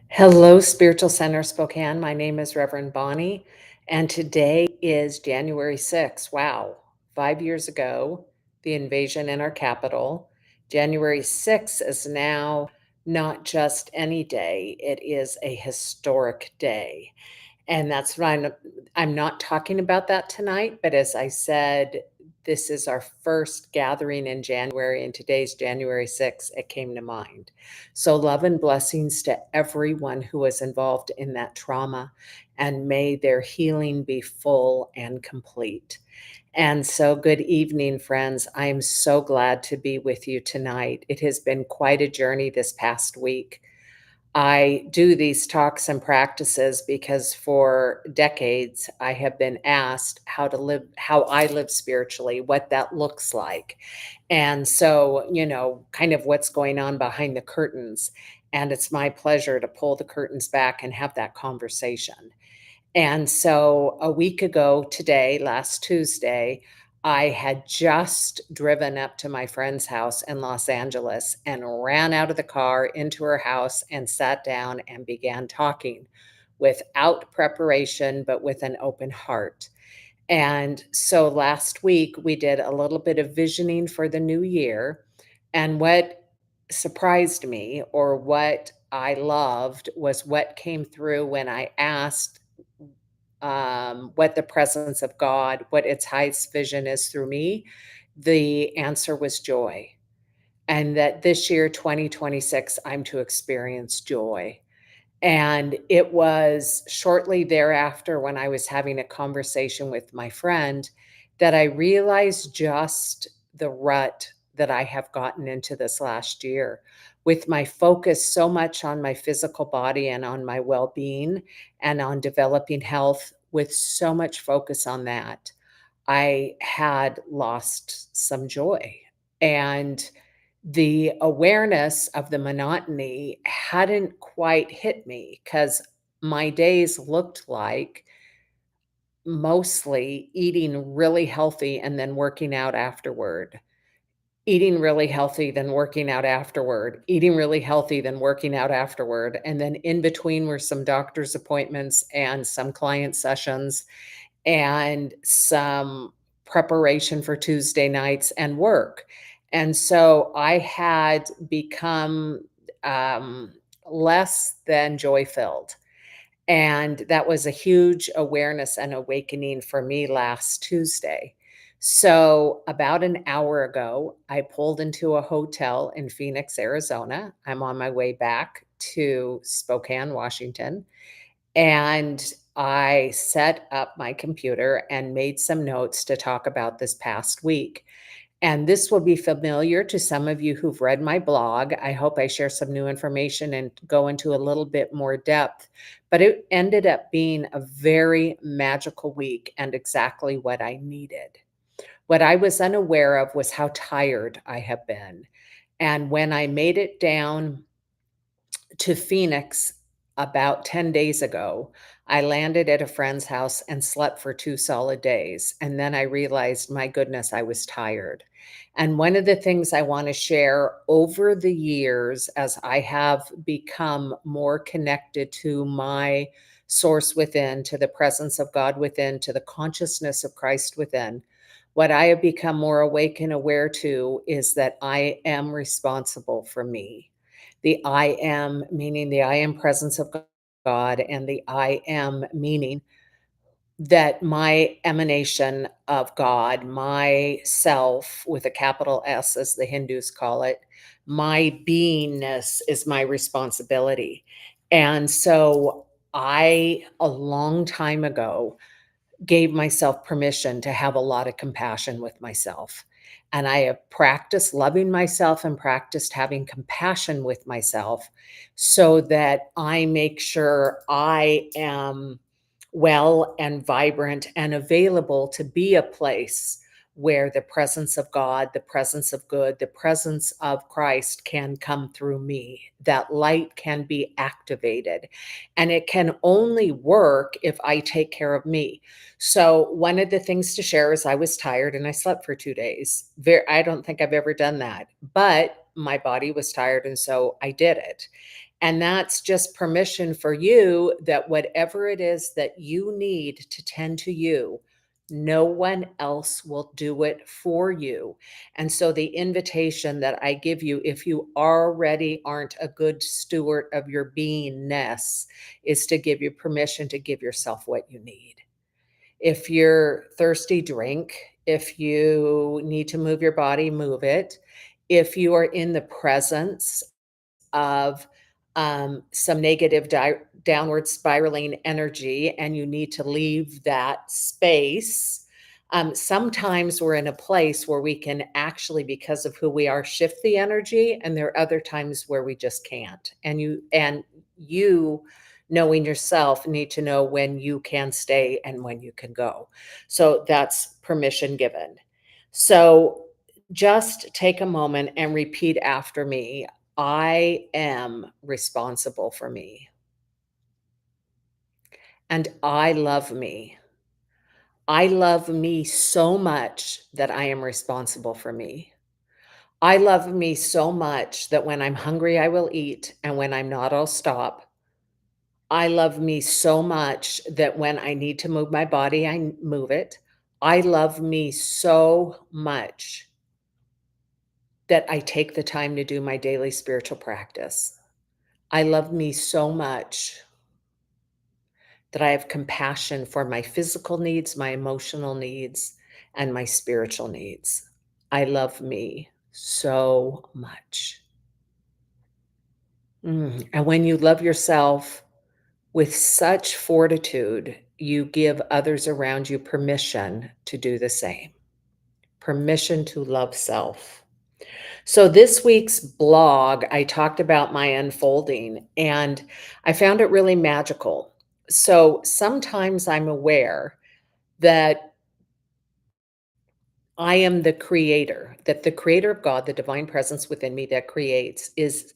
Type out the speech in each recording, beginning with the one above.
Hello, Spiritual Center Spokane. My name is Reverend Bonnie, and today is January 6th. Wow, 5 years ago, the invasion in our capital. January 6th is now not just any day, it is a historic day. And that's why I'm not talking about that tonight, but as I said, this is our first gathering in January, and today's January 6th, it came to mind. So love and blessings to everyone who was involved in that trauma, and may their healing be full and complete. And so good evening, friends. I am so glad to be with you tonight. It has been quite a journey this past week. I do these talks and practices because for decades I have been asked how I live spiritually, what that looks like. And so, kind of what's going on behind the curtains. And it's my pleasure to pull the curtains back and have that conversation. And so a week ago today, last Tuesday, I had just driven up to my friend's house in Los Angeles and ran out of the car into her house and sat down and began talking without preparation, but with an open heart. And so last week we did a little bit of visioning for the new year. And what surprised me, or what I loved, was what came through when I asked what the presence of God, what its highest vision is through me. The answer was joy. And that this year, 2026, I'm to experience joy. And it was shortly thereafter, when I was having a conversation with my friend, that I realized just the rut that I have gotten into this last year, with my focus so much on my physical body and on my well being and on developing health, with so much focus on that. I had lost some joy. And the awareness of the monotony hadn't quite hit me, because my days looked like mostly eating really healthy and then working out afterward. Eating really healthy, then working out afterward, eating really healthy, then working out afterward. And then in between were some doctor's appointments and some client sessions and some preparation for Tuesday nights and work. And so I had become um, less than joy filled. And that was a huge awareness and awakening for me last Tuesday. So, about an hour ago, I pulled into a hotel in Phoenix, Arizona. I'm on my way back to Spokane, Washington. And I set up my computer and made some notes to talk about this past week. And this will be familiar to some of you who've read my blog. I hope I share some new information and go into a little bit more depth. But it ended up being a very magical week and exactly what I needed. What I was unaware of was how tired I have been. And when I made it down to Phoenix about 10 days ago, I landed at a friend's house and slept for 2 solid days, and then I realized, my goodness, I was tired. And one of the things I wanna share over the years, as I have become more connected to my source within, to the presence of God within, to the consciousness of Christ within, what I have become more awake and aware to is that I am responsible for me. The I am, meaning the I am presence of God, and the I am, meaning that my emanation of God, my self with a capital S, as the Hindus call it, my beingness is my responsibility. And so a long time ago, gave myself permission to have a lot of compassion with myself. And I have practiced loving myself and practiced having compassion with myself, so that I make sure I am well and vibrant and available to be a place where the presence of God, the presence of good, the presence of Christ can come through me. That light can be activated. And it can only work if I take care of me. So one of the things to share is I was tired and I slept for 2 days. I don't think I've ever done that, but my body was tired, and so I did it. And that's just permission for you that whatever it is that you need to tend to you, no one else will do it for you. And so the invitation that I give you, if you already aren't a good steward of your beingness, is to give you permission to give yourself what you need. If you're thirsty, drink. If you need to move your body, move it. If you are in the presence of some negative downward spiraling energy and you need to leave that space. Sometimes we're in a place where we can actually, because of who we are, shift the energy, and there are other times where we just can't. And you knowing yourself need to know when you can stay and when you can go. So that's permission given. So just take a moment and repeat after me. I am responsible for me, and I love me. I love me so much that I am responsible for me. I love me so much that when I'm hungry, I will eat, and when I'm not, I'll stop. I love me so much that when I need to move my body, I move it. I love me so much that I take the time to do my daily spiritual practice. I love me so much that I have compassion for my physical needs, my emotional needs, and my spiritual needs. I love me so much. And when you love yourself with such fortitude, you give others around you permission to do the same. Permission to love self. So this week's blog, I talked about my unfolding and I found it really magical. So sometimes I'm aware that I am the creator, that the creator of God, the divine presence within me that creates, is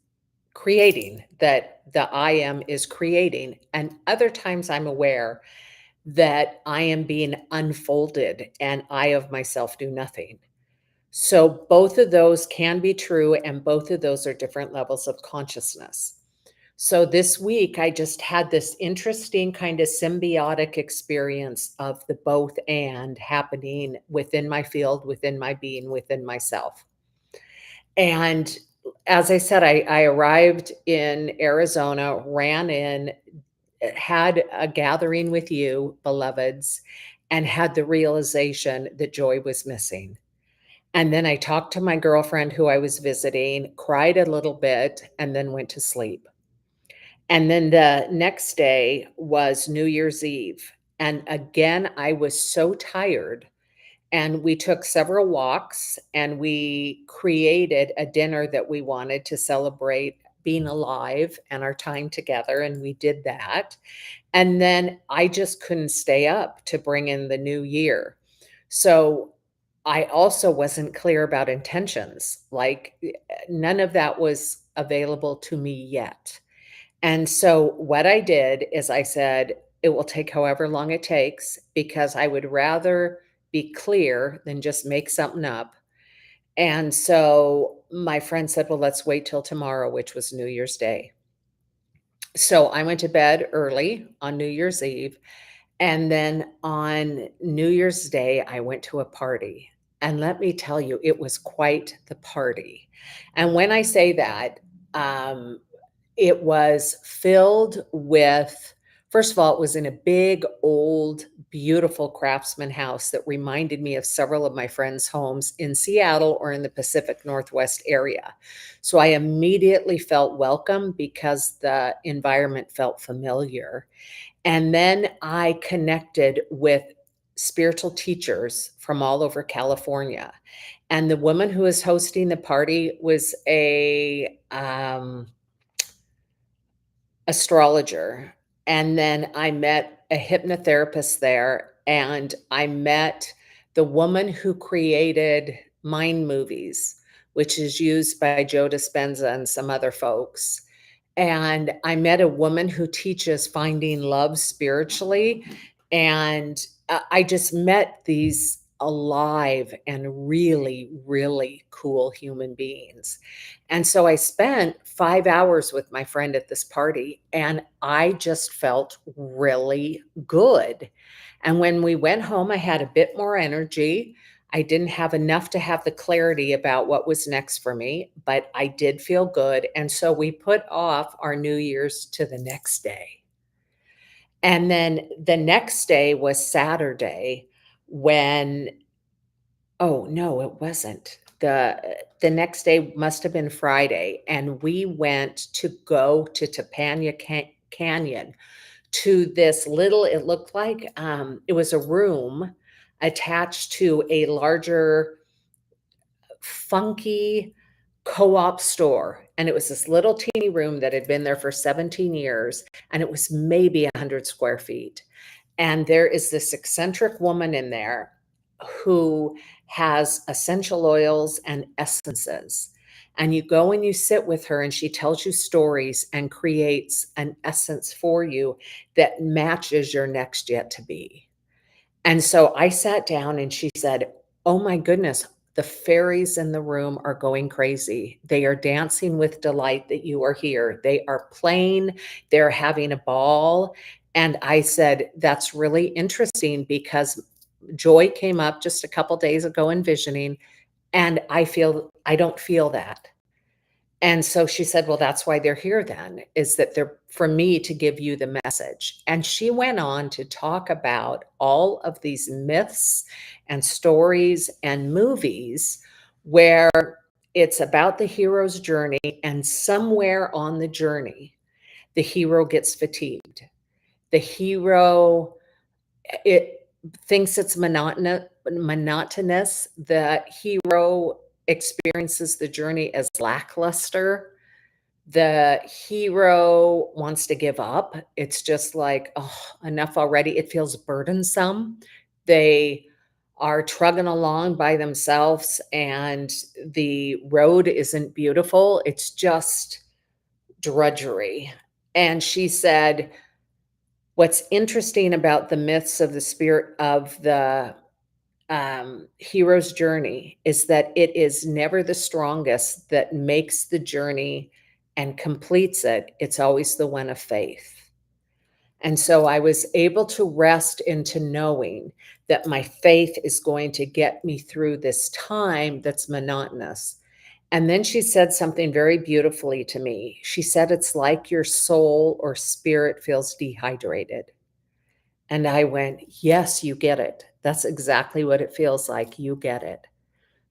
creating, that the I am is creating. And other times I'm aware that I am being unfolded and I of myself do nothing. So both of those can be true, and both of those are different levels of consciousness. So this week, I just had this interesting kind of symbiotic experience of the both and happening within my field, within my being, within myself. And as I said, I arrived in Arizona, ran in, had a gathering with you, beloveds, and had the realization that joy was missing. And then I talked to my girlfriend who I was visiting, cried a little bit, and then went to sleep. And then the next day was New Year's Eve. And again, I was so tired. And we took several walks and we created a dinner that we wanted to celebrate being alive and our time together. And we did that. And then I just couldn't stay up to bring in the new year. So I also wasn't clear about intentions. Like none of that was available to me yet. And so what I did is I said, it will take however long it takes because I would rather be clear than just make something up. And so my friend said, well, let's wait till tomorrow, which was New Year's Day. So I went to bed early on New Year's Eve. And then on New Year's Day, I went to a party. And let me tell you, it was quite the party. And when I say that, um, it was filled with, first of all, it was in a big, old, beautiful craftsman house that reminded me of several of my friends' homes in Seattle or in the Pacific Northwest area. So I immediately felt welcome because the environment felt familiar. And then I connected with spiritual teachers from all over California. And the woman who was hosting the party was a astrologer. And then I met a hypnotherapist there, and I met the woman who created Mind Movies, which is used by Joe Dispenza and some other folks. And I met a woman who teaches finding love spiritually. And I just met these alive and really, really cool human beings. And so I spent 5 hours with my friend at this party, and I just felt really good. And when we went home, I had a bit more energy. I didn't have enough to have the clarity about what was next for me, but I did feel good. And so we put off our New Year's to the next day. And then the next day was Saturday when oh, no, it wasn't. The next day must have been Friday, and we went to go to Topanga Canyon to this little it looked like, it was a room attached to a larger funky co-op store, and it was this little teeny room that had been there for 17 years, and it was maybe 100 square feet. And there is this eccentric woman in there who has essential oils and essences. And you go and you sit with her, and she tells you stories and creates an essence for you that matches your next yet to be. And so I sat down and she said, "Oh my goodness, the fairies in the room are going crazy. They are dancing with delight that you are here. They are playing, they're having a ball." And I said, "That's really interesting because joy came up just a couple days ago in visioning, and I don't feel that." And so she said, "Well, that's why they're here then, is that they're for me to give you the message." And she went on to talk about all of these myths and stories and movies where it's about the hero's journey, and somewhere on the journey, the hero gets fatigued. The hero it thinks it's monotonous. The hero experiences the journey as lackluster. The hero wants to give up. It's just like, "Oh, enough already." It feels burdensome. They are trugging along by themselves, and the road isn't beautiful. It's just drudgery. And she said, "What's interesting about the myths of the spirit of the hero's journey is that it is never the strongest that makes the journey and completes it. It's always the one of faith." And so I was able to rest into knowing that my faith is going to get me through this time that's monotonous. And then she said something very beautifully to me. She said, "It's like your soul or spirit feels dehydrated." And I went, "Yes, you get it. That's exactly what it feels like. You get it."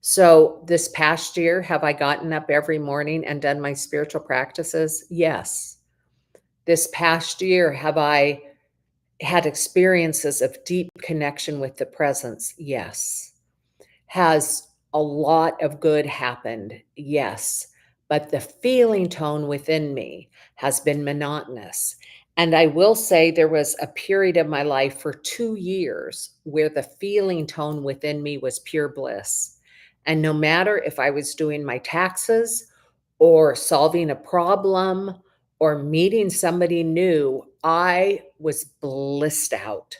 So this past year, have I gotten up every morning and done my spiritual practices? Yes. This past year, have I had experiences of deep connection with the presence? Yes. Has a lot of good happened? Yes. But the feeling tone within me has been monotonous. And I will say there was a period of my life for 2 years where the feeling tone within me was pure bliss. And no matter if I was doing my taxes or solving a problem or meeting somebody new, I was blissed out.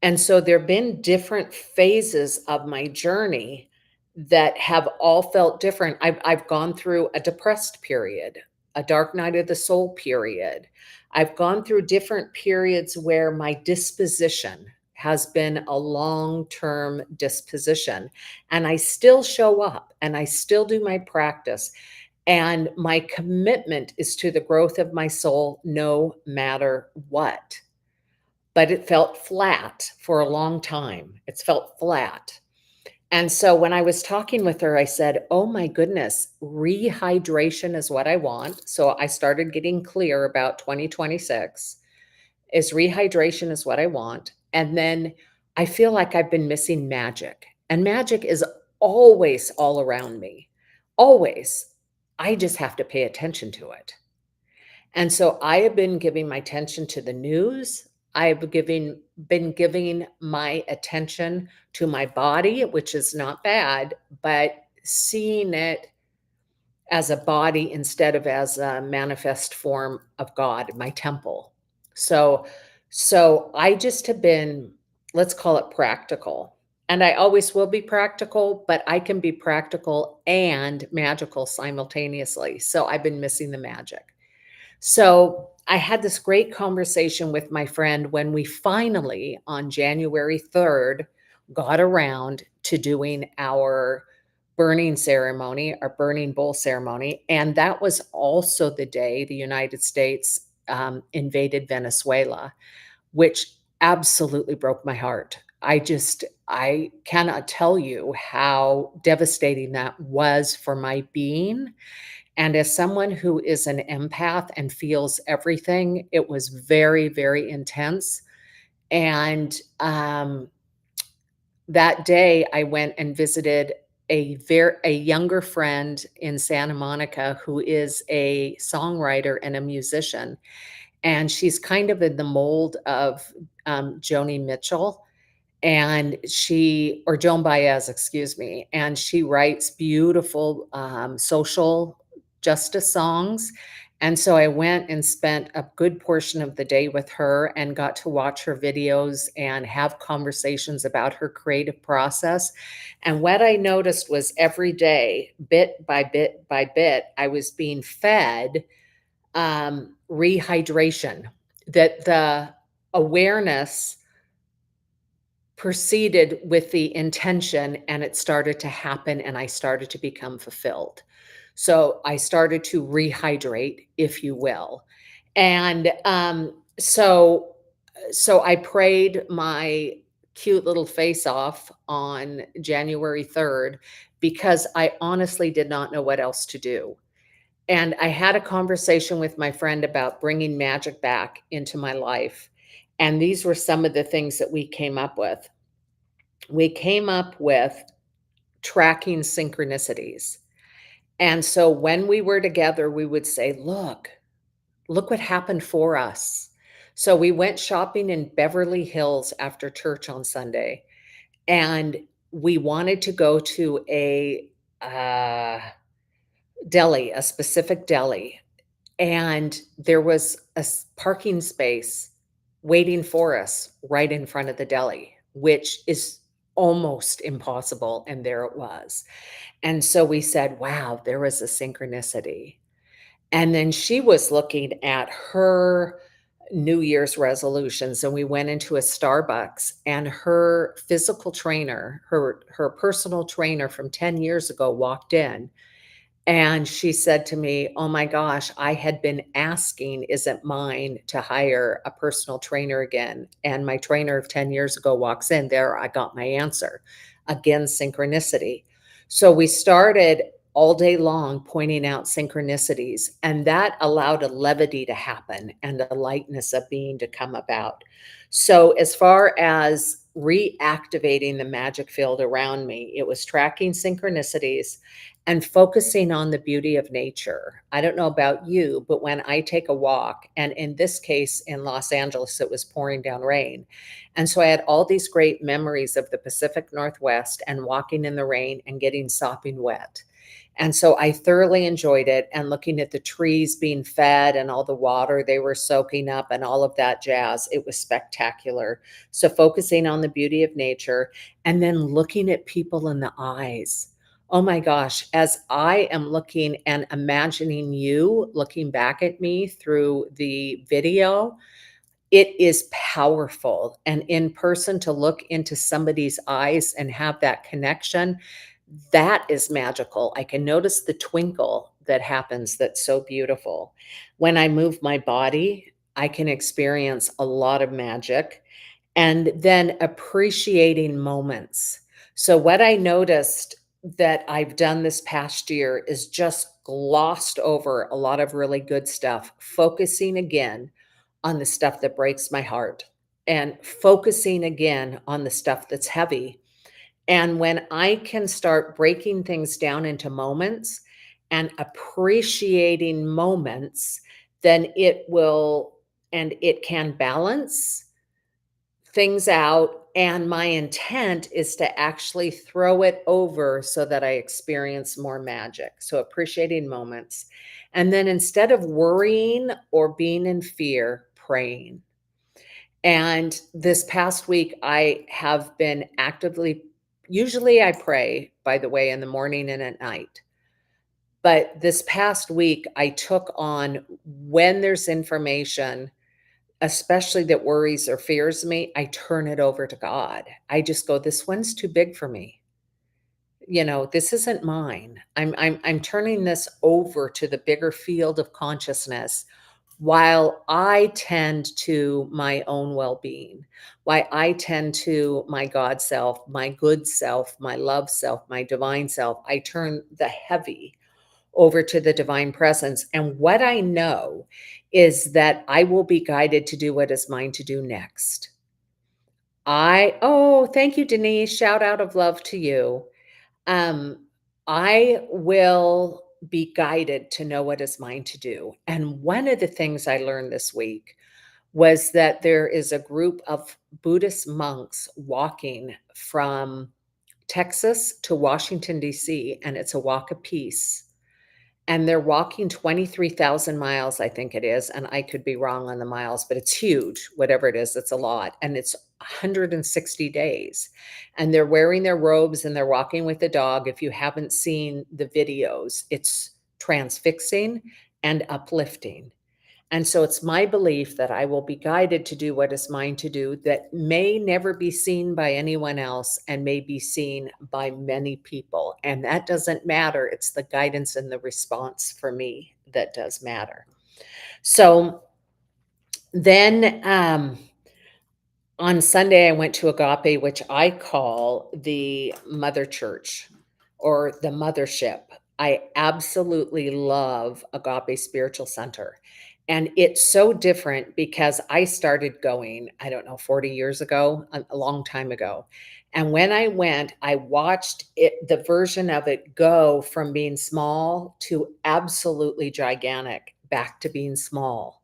And so there've been different phases of my journey that have all felt different. I've gone through a depressed period, a dark night of the soul period. I've gone through different periods where my disposition has been a long-term disposition, and I still show up and I still do my practice, and my commitment is to the growth of my soul no matter what. But it felt flat for a long time. It's felt flat. And so when I was talking with her, I said, "Oh my goodness, rehydration is what I want." So I started getting clear about 2026 is rehydration is what I want. And then I feel like I've been missing magic. And magic is always all around me. Always. I just have to pay attention to it. And so I have been giving my attention to the news. I've been giving my attention to my body, which is not bad, but seeing it as a body instead of as a manifest form of God, my temple. So so I just have been, let's call it practical. And I always will be practical, but I can be practical and magical simultaneously. So I've been missing the magic. So I had this great conversation with my friend when we finally, on January 3rd, got around to doing our burning ceremony, our burning bowl ceremony. And that was also the day the United States invaded Venezuela, which absolutely broke my heart. I cannot tell you how devastating that was for my being, and as someone who is an empath and feels everything, it was very, very intense. And that day, I went and visited a younger friend in Santa Monica who is a songwriter and a musician, and she's kind of in the mold of Joni Mitchell, and she or Joan Baez, excuse me, and she writes beautiful, social justice songs, and so I went and spent a good portion of the day with her and got to watch her videos and have conversations about her creative process, and what I noticed was every day, bit by bit by bit, I was being fed, rehydration, that the awareness proceeded with the intention and it started to happen and I started to become fulfilled. So I started to rehydrate, if you will. And so I prayed my cute little face off on January 3rd because I honestly did not know what else to do. And I had a conversation with my friend about bringing magic back into my life. And these were some of the things that we came up with. We came up with tracking synchronicities. And so when we were together, we would say, look what happened for us. So we went shopping in Beverly Hills after church on Sunday, and we wanted to go to a deli, a specific deli. And there was a parking space waiting for us right in front of the deli, which is almost impossible, and there it was. And so we said, "Wow, there was a synchronicity." And then she was looking at her New Year's resolutions, and we went into a Starbucks, and her physical trainer, her personal trainer from 10 years ago walked in, and she said to me, "Oh my gosh, I had been asking, is it mine to hire a personal trainer again?" And my trainer of 10 years ago walks in. There, I got my answer. Again, synchronicity. So we started all day long pointing out synchronicities, and that allowed a levity to happen and a lightness of being to come about. So, as far as reactivating the magic field around me, it was tracking synchronicities and focusing on the beauty of nature. I don't know about you, but when I take a walk, and in this case in Los Angeles, it was pouring down rain. And so I had all these great memories of the Pacific Northwest and walking in the rain and getting sopping wet. And so I thoroughly enjoyed it and looking at the trees being fed and all the water they were soaking up and all of that jazz. It was spectacular. So focusing on the beauty of nature and then looking at people in the eyes. Oh my gosh, as I am looking and imagining you looking back at me through the video, it is powerful. And in person, to look into somebody's eyes and have that connection, that is magical. I can notice the twinkle that happens that's so beautiful. When I move my body, I can experience a lot of magic and then appreciating moments. So, what I noticed that I've done this past year is just glossed over a lot of really good stuff, focusing again on the stuff that breaks my heart and focusing again on the stuff that's heavy. And when I can start breaking things down into moments and appreciating moments, then it will and it can balance things out, and my intent is to actually throw it over so that I experience more magic. So appreciating moments. And then instead of worrying or being in fear, praying. And this past week, I have been actively usually I pray, by the way, in the morning and at night. But this past week, I took on when there's information, especially that worries or fears me, I turn it over to God. I just go, "This one's too big for me. This isn't mine. I'm turning this over to the bigger field of consciousness while I tend to my own well-being, while I tend to my God self, my good self, my love self, my divine self. I turn the heavy over to the divine presence. And what I know is that I will be guided to do what is mine to do next. Oh, thank you, Denise. Shout out of love to you. Um, I will be guided to know what is mine to do. And one of the things I learned this week was that there is a group of Buddhist monks walking from Texas to Washington, D.C., and it's a walk of peace. And they're walking 23,000 miles, I think it is, and I could be wrong on the miles, but it's huge. Whatever it is, it's a lot, and it's 160 days. And they're wearing their robes and they're walking with the dog. If you haven't seen the videos, it's transfixing and uplifting. And so it's my belief that I will be guided to do what is mine to do that may never be seen by anyone else and may be seen by many people. And that doesn't matter. It's the guidance and the response for me that does matter. So then on Sunday, I went to Agape, which I call the mother church or the mothership. I absolutely love Agape Spiritual Center. And it's so different because I started going, I don't know, 40 years ago, a long time ago. And when I went, I watched it, the version of it go from being small to absolutely gigantic, back to being small.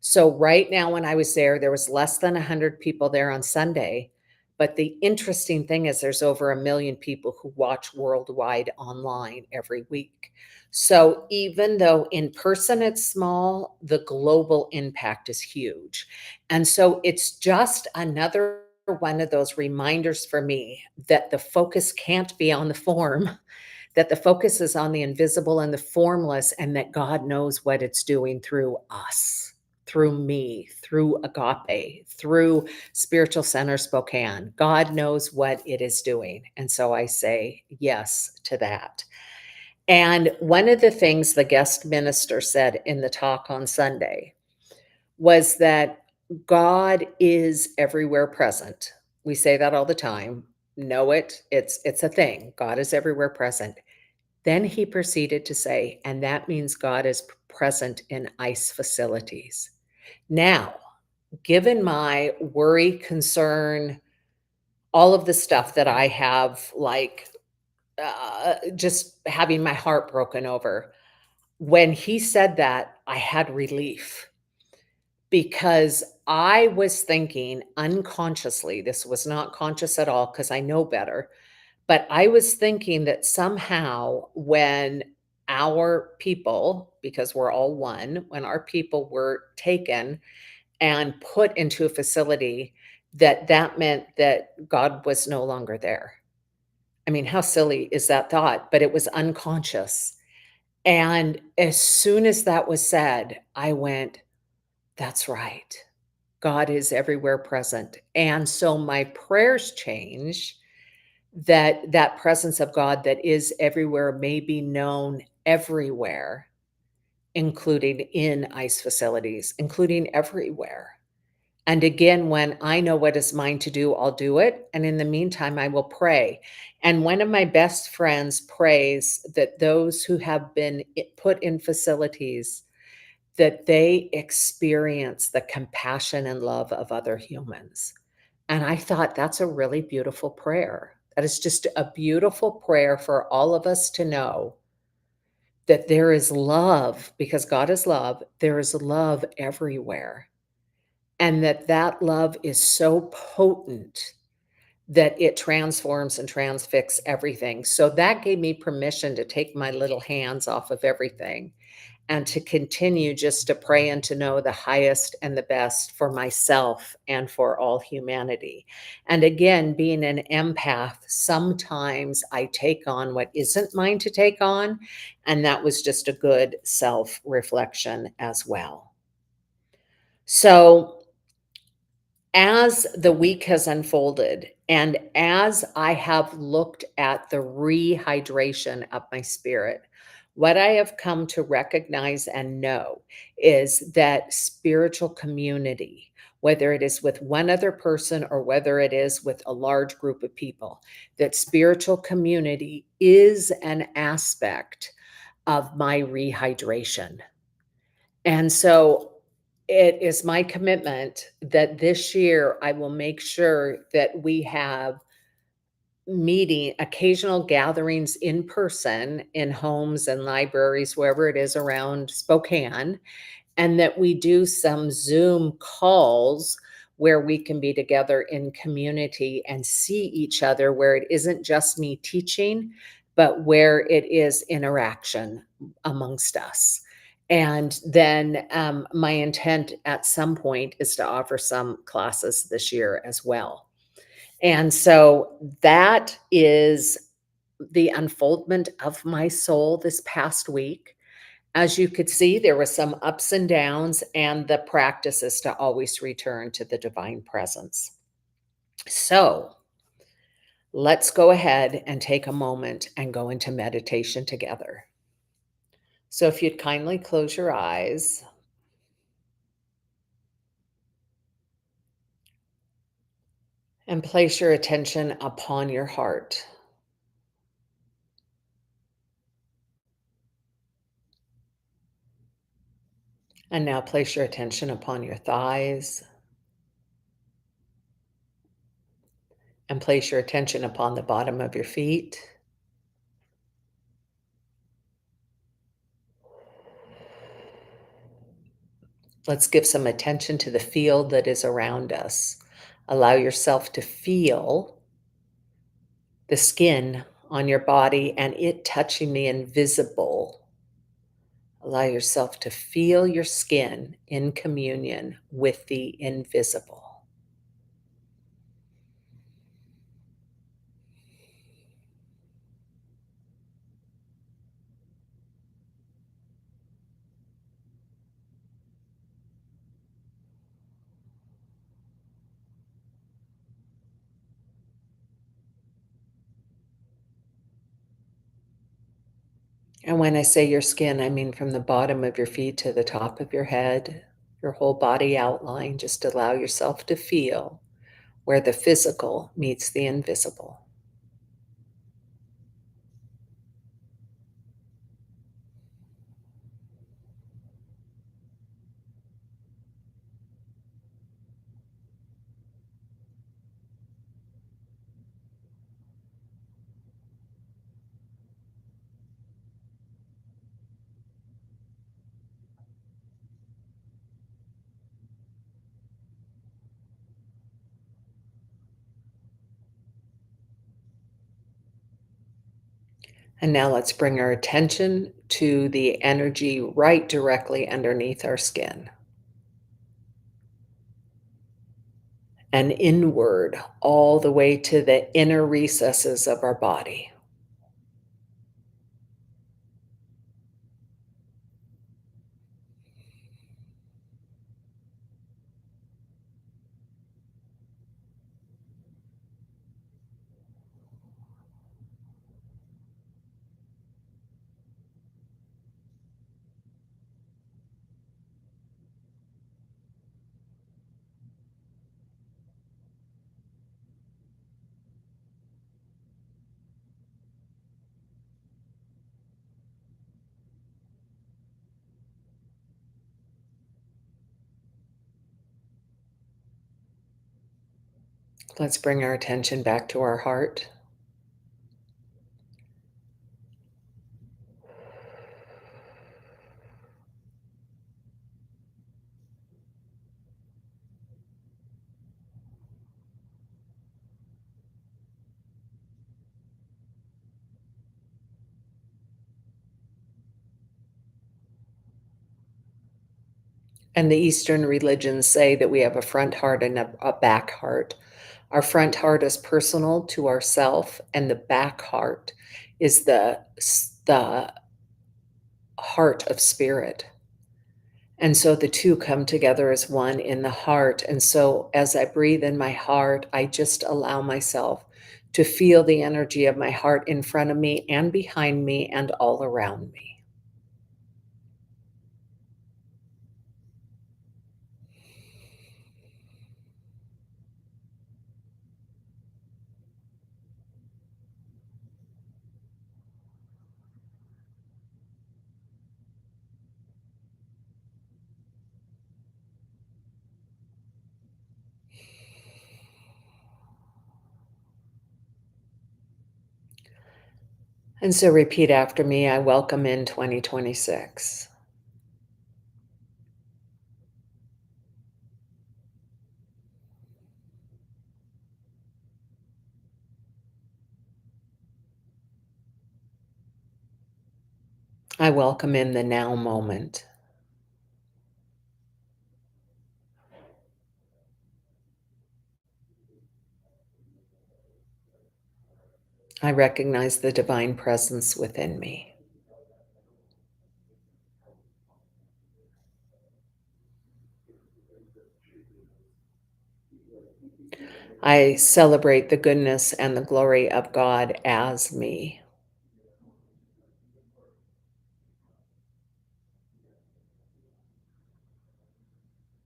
So right now when I was there was less than 100 people there on Sunday, but the interesting thing is there's over 1 million people who watch worldwide online every week. So even though in person it's small, the global impact is huge. And so it's just another one of those reminders for me that the focus can't be on the form, that the focus is on the invisible and the formless, and that God knows what it's doing through us, through me, through Agape, through Spiritual Center Spokane. God knows what it is doing. And so I say yes to that. And one of the things the guest minister said in the talk on Sunday was that God is everywhere present. We say that all the time. Know it. It's a thing. God is everywhere present. Then he proceeded to say, and that means God is present in ICE facilities. Now, given my worry, concern, all of the stuff that I have, like just having my heart broken over, when he said that, I had relief because I was thinking unconsciously, this was not conscious at all because I know better, but I was thinking that somehow when our people, because we're all one, when our people were taken and put into a facility, that meant that God was no longer there. I mean, how silly is that thought? But it was unconscious. And as soon as that was said, I went, that's right. God is everywhere present. And so my prayers change that presence of God that is everywhere may be known everywhere, including in ICE facilities, including everywhere. And again, when I know what is mine to do, I'll do it. And in the meantime, I will pray. And one of my best friends prays that those who have been put in facilities, that they experience the compassion and love of other humans. And I thought that's a really beautiful prayer. That is just a beautiful prayer for all of us to know that there is love because God is love. There is love everywhere. And that love is so potent that it transforms and transfix everything. So that gave me permission to take my little hands off of everything and to continue just to pray and to know the highest and the best for myself and for all humanity. And again, being an empath, sometimes I take on what isn't mine to take on, and that was just a good self reflection as well. So, as the week has unfolded and as I have looked at the rehydration of my spirit, what I have come to recognize and know is that spiritual community, whether it is with one other person or whether it is with a large group of people, that spiritual community is an aspect of my rehydration. And so it is my commitment that this year I will make sure that we have meeting occasional gatherings in person in homes and libraries, wherever it is around Spokane, and that we do some Zoom calls where we can be together in community and see each other, where it isn't just me teaching, but where it is interaction amongst us. And then my intent at some point is to offer some classes this year as well. And so that is the unfoldment of my soul this past week. As you could see, there were some ups and downs, and the practice is to always return to the divine presence. So let's go ahead and take a moment and go into meditation together. So if you'd kindly close your eyes and place your attention upon your heart. And now place your attention upon your thighs and place your attention upon the bottom of your feet. Let's give some attention to the field that is around us. Allow yourself to feel the skin on your body and it touching the invisible. Allow yourself to feel your skin in communion with the invisible. And when I say your skin, I mean from the bottom of your feet to the top of your head, your whole body outline. Just allow yourself to feel where the physical meets the invisible. And now let's bring our attention to the energy right directly underneath our skin and inward all the way to the inner recesses of our body. Let's bring our attention back to our heart. And the Eastern religions say that we have a front heart and a back heart. Our front heart is personal to ourself, and the back heart is the heart of spirit. And so the two come together as one in the heart. And so as I breathe in my heart, I just allow myself to feel the energy of my heart in front of me and behind me and all around me. And so repeat after me. I welcome in 2026. I welcome in the now moment. I recognize the divine presence within me. I celebrate the goodness and the glory of God as me.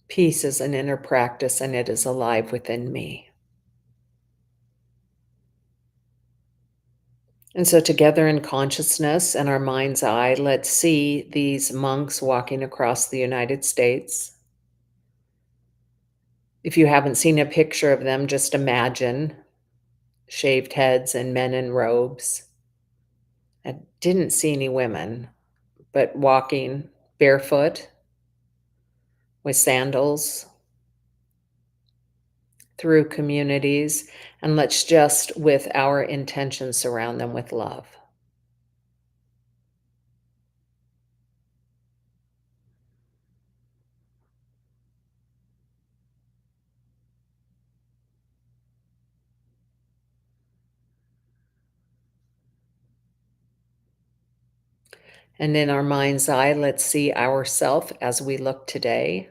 Peace is an inner practice and it is alive within me. And so, together in consciousness and our mind's eye, let's see these monks walking across the United States. If you haven't seen a picture of them, just imagine shaved heads and men in robes. I didn't see any women, but walking barefoot with sandals through communities. And let's just, with our intention, surround them with love. And in our mind's eye, let's see ourself as we look today,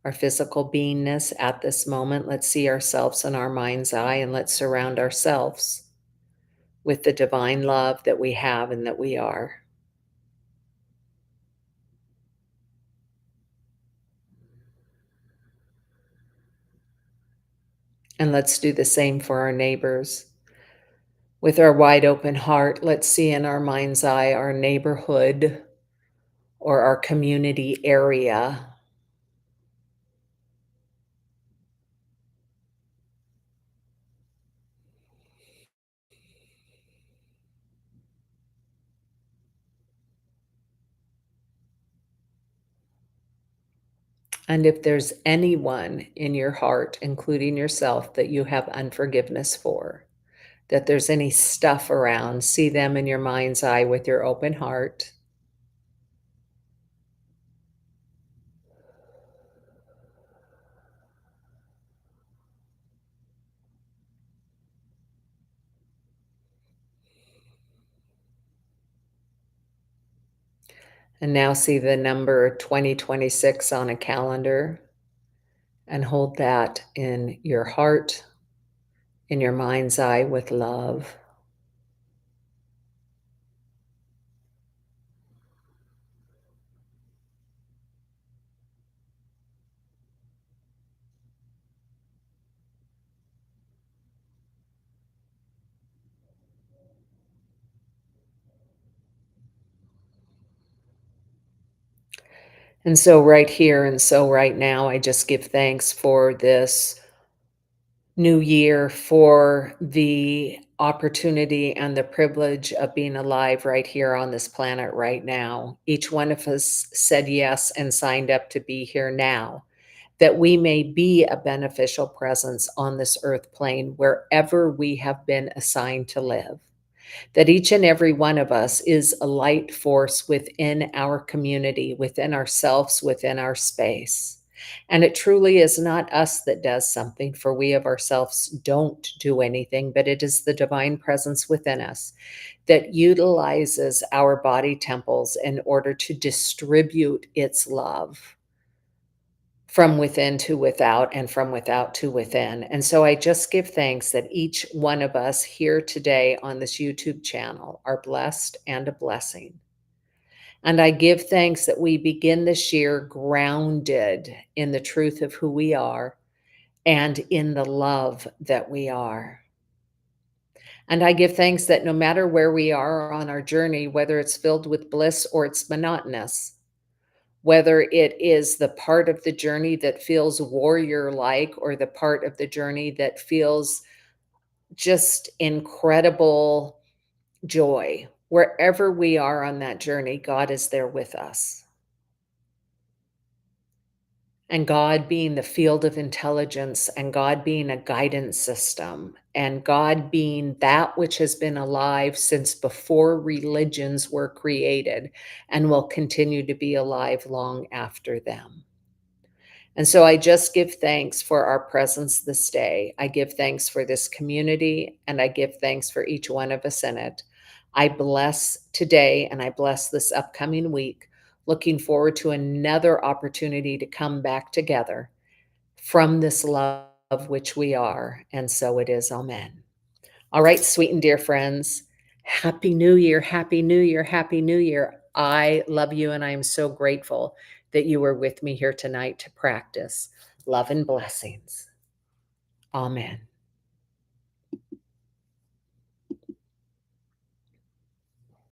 our physical beingness at this moment. Let's see ourselves in our mind's eye and let's surround ourselves with the divine love that we have and that we are. And let's do the same for our neighbors. With our wide open heart, let's see in our mind's eye our neighborhood or our community area. And if there's anyone in your heart, including yourself, that you have unforgiveness for, that there's any stuff around, see them in your mind's eye with your open heart. And now see the number 2026 on a calendar and hold that in your heart, in your mind's eye with love. And so, right here and so right now, I just give thanks for this new year, for the opportunity and the privilege of being alive right here on this planet right now. Each one of us said yes and signed up to be here now, that we may be a beneficial presence on this earth plane wherever we have been assigned to live. that each and every one of us is a light force within our community, within ourselves, within our space. And it truly is not us that does something, for we of ourselves don't do anything, but it is the divine presence within us that utilizes our body temples in order to distribute its love from within to without and from without to within. And so I just give thanks that each one of us here today on this YouTube channel are blessed and a blessing. And I give thanks that we begin this year grounded in the truth of who we are and in the love that we are. And I give thanks that no matter where we are on our journey, whether it's filled with bliss or it's monotonous, whether it is the part of the journey that feels warrior-like or the part of the journey that feels just incredible joy, wherever we are on that journey, God is there with us. And God being the field of intelligence, and God being a guidance system, and God being that which has been alive since before religions were created and will continue to be alive long after them. And so I just give thanks for our presence this day. I give thanks for this community, and I give thanks for each one of us in it. I bless today and I bless this upcoming week, looking forward to another opportunity to come back together from this love which we are. And so it is. Amen. All right, sweet and dear friends, Happy New Year, Happy New Year, Happy New Year. I love you, and I am so grateful that you were with me here tonight to practice love and blessings. Amen.